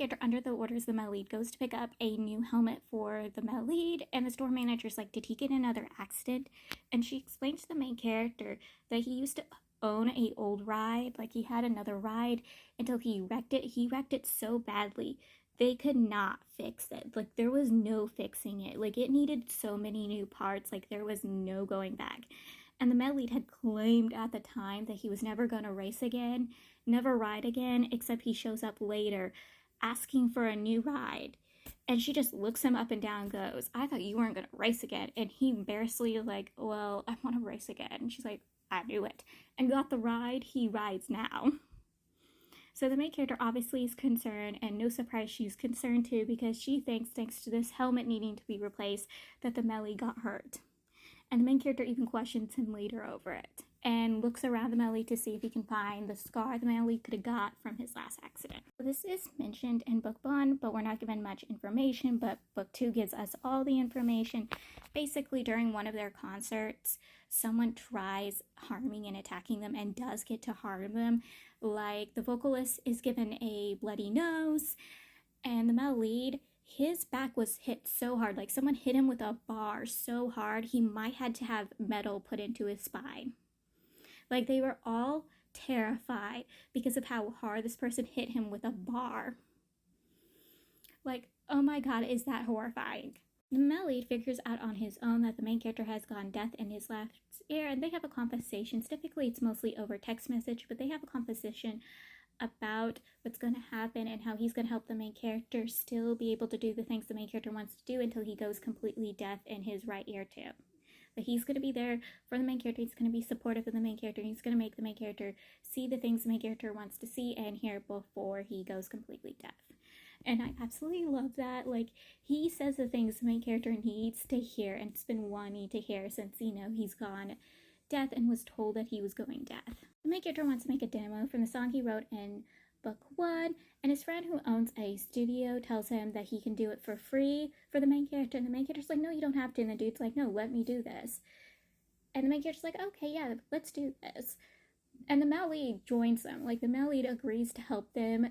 character, under the orders of the male lead, goes to pick up a new helmet for the male lead, and the store manager's like, did he get another accident? And she explains to the main character that he used to own a old ride, like he had another ride, until he wrecked it. He wrecked it so badly they could not fix it. Like, there was no fixing it. Like, it needed so many new parts. Like, there was no going back. And the male lead had claimed at the time that he was never going to race again, never ride again, except he shows up later asking for a new ride. And she just looks him up and down and goes, I thought you weren't going to race again. And he embarrassedly like, well, I want to race again. And she's like, I knew it. And got the ride. He rides now. So the main character obviously is concerned, and no surprise she's concerned too, because she thinks, thanks to this helmet needing to be replaced, that the melee got hurt. And the main character even questions him later over it, and looks around the melee to see if he can find the scar the melee could have got from his last accident. So this is mentioned in book 1, but we're not given much information, but book 2 gives us all the information. Basically, during one of their concerts, someone tries harming and attacking them and does get to harm them. Like, the vocalist is given a bloody nose, and the male lead, his back was hit so hard, like someone hit him with a bar so hard he might had to have metal put into his spine. Like, they were all terrified because of how hard this person hit him with a bar. Like, oh my god, is that horrifying? The male lead figures out on his own that the main character has gone deaf in his left ear, and they have a conversation. Typically, it's mostly over text message, but they have a conversation about what's going to happen and how he's going to help the main character still be able to do the things the main character wants to do until he goes completely deaf in his right ear too. But he's going to be there for the main character. He's going to be supportive of the main character. He's going to make the main character see the things the main character wants to see and hear before he goes completely deaf. And I absolutely love that. Like, he says the things the main character needs to hear and has been wanting to hear since, he's gone deaf and was told that he was going deaf. The main character wants to make a demo from the song he wrote in book 1, and his friend who owns a studio tells him that he can do it for free for the main character, and the main character's like, no, you don't have to, and the dude's like, no, let me do this. And the main character's like, okay, yeah, let's do this. And the male lead joins them. Like, the male lead agrees to help them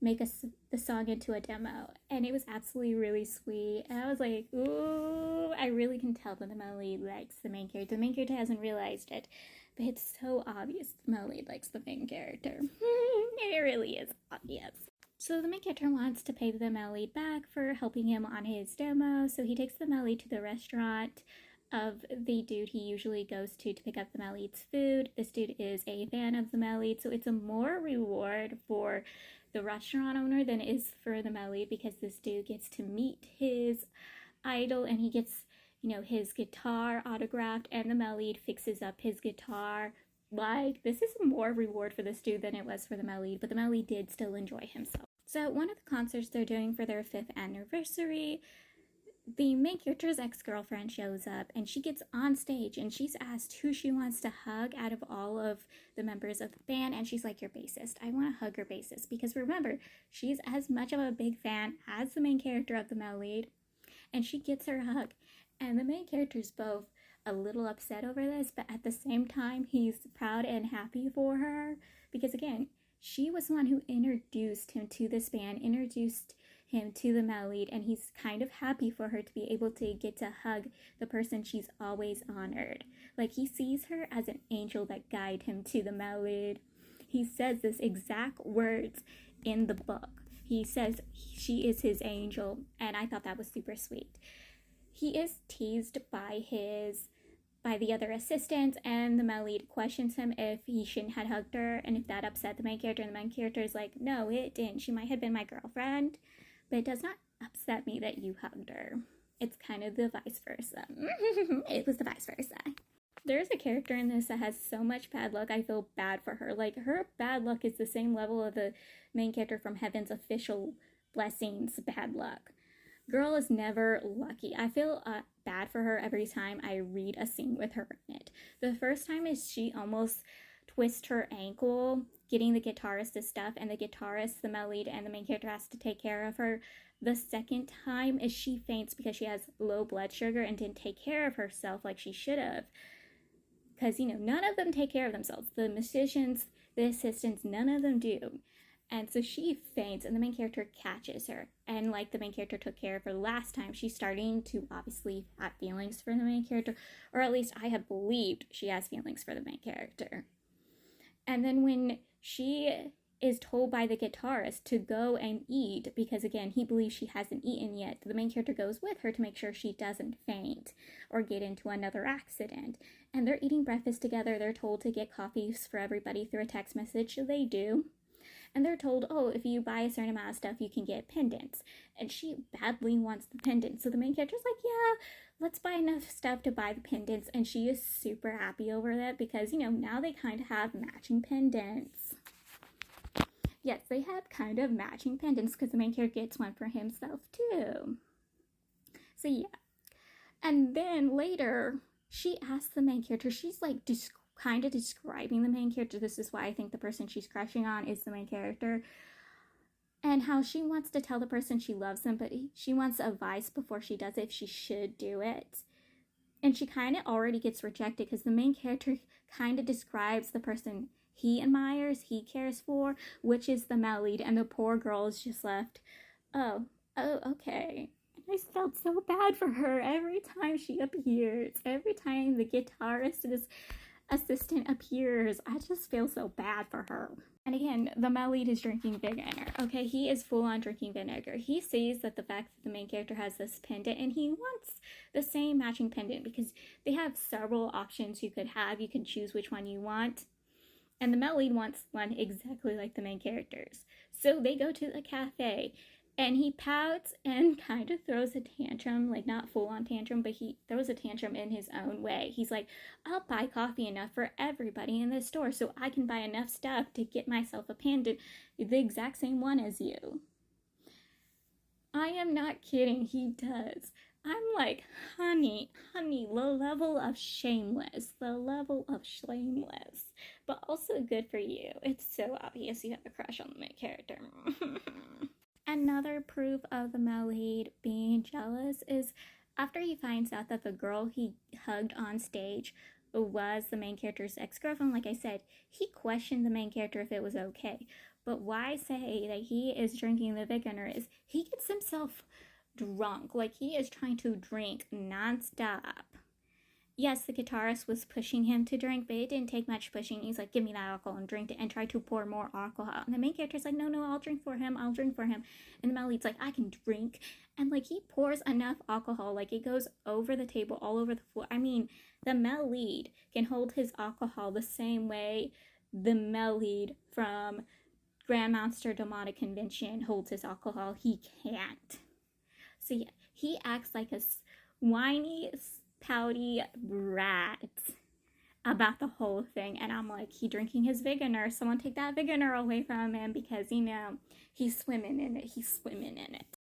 make the song into a demo, and it was absolutely really sweet. And I was like, ooh, I really can tell that the male lead likes the main character. The main character hasn't realized it, but it's so obvious the male lead likes the main character. It really is obvious. So the main character wants to pay the male lead back for helping him on his demo, so he takes the male lead to the restaurant of the dude he usually goes to pick up the male lead's food. This dude is a fan of the male lead, so it's a more reward for the restaurant owner than it is for the male lead, because this dude gets to meet his idol and he gets, his guitar autographed, and the male lead fixes up his guitar. Like, this is more reward for this dude than it was for the male lead, but the male lead did still enjoy himself. So at one of the concerts they're doing for their 5th anniversary, the main character's ex-girlfriend shows up, and she gets on stage, and she's asked who she wants to hug out of all of the members of the band, and she's like, your bassist. I want to hug your bassist, because remember, she's as much of a big fan as the main character of the male lead, and she gets her hug. And the main character's both a little upset over this, but at the same time, he's proud and happy for her, because again, she was the one who introduced him to this band, introduced him to the male lead, and he's kind of happy for her to be able to get to hug the person she's always honored. Like, he sees her as an angel that guided him to the male lead. He says this exact words in the book. He says she is his angel, and I thought that was super sweet. He is teased by the other assistants, and the male lead questions him if he shouldn't have hugged her, and if that upset the main character, and the main character is like, no, it didn't. She might have been my girlfriend, but it does not upset me that you hugged her. It's kind of the vice versa. It was the vice versa. There's a character in this that has so much bad luck, I feel bad for her. Like, her bad luck is the same level of the main character from Heaven's Official Blessings bad luck. Girl is never lucky. I feel bad for her every time I read a scene with her in it. The first time is she almost twists her ankle getting the guitarist to stuff, and the guitarist, the male lead, and the main character has to take care of her. The second time is she faints because she has low blood sugar and didn't take care of herself like she should have. Because, none of them take care of themselves. The musicians, the assistants, none of them do. And so she faints, and the main character catches her. And like the main character took care of her last time, she's starting to obviously have feelings for the main character, or at least I have believed she has feelings for the main character. And then when she is told by the guitarist to go and eat, because again, he believes she hasn't eaten yet, the main character goes with her to make sure she doesn't faint or get into another accident. And they're eating breakfast together. They're told to get coffees for everybody through a text message, so they do. And they're told, oh, if you buy a certain amount of stuff, you can get pendants. And she badly wants the pendant. So the main character's like, yeah, let's buy enough stuff to buy the pendants. And she is super happy over that because, now they kind of have matching pendants. Yes, they have kind of matching pendants because the main character gets one for himself too. So yeah. And then later, she asks the main character, she's like kind of describing the main character. This is why I think the person she's crushing on is the main character. And how she wants to tell the person she loves them, but she wants advice before she does it if she should do it. And she kind of already gets rejected because the main character kind of describes the person he admires, he cares for, which is the male lead, and the poor girl is just left, oh, okay. I felt so bad for her every time she appears. Every time the guitarist's assistant appears, I just feel so bad for her. And again, the male lead is drinking vinegar. Okay, he is full on drinking vinegar. He sees that the fact that the main character has this pendant and he wants the same matching pendant because they have several options you could have. You can choose which one you want. And the male lead wants one exactly like the main character's. So they go to the cafe. And he pouts and kind of throws a tantrum, like not full on tantrum, but he throws a tantrum in his own way. He's like, I'll buy coffee enough for everybody in the store so I can buy enough stuff to get myself a pendant, the exact same one as you. I am not kidding, he does. I'm like, honey, the level of shameless, but also good for you. It's so obvious you have a crush on the main character. Another proof of the male lead being jealous is after he finds out that the girl he hugged on stage was the main character's ex-girlfriend. Like I said, he questioned the main character if it was okay. But why I say that he is drinking the vinegar is he gets himself drunk. Like he is trying to drink nonstop. Yes, the guitarist was pushing him to drink, but it didn't take much pushing. He's like, give me that alcohol and drink it, and try to pour more alcohol. And the main character's like, no, I'll drink for him. And the male lead's like, I can drink. And like he pours enough alcohol, like it goes over the table, all over the floor. I mean, the male lead can hold his alcohol the same way the male lead from Grand Monster Demonic Convention holds his alcohol. He can't. So yeah, he acts like a whiny, pouty brat about the whole thing, and I'm like, he drinking his vinegar. Someone take that vinegar away from him because he's swimming in it.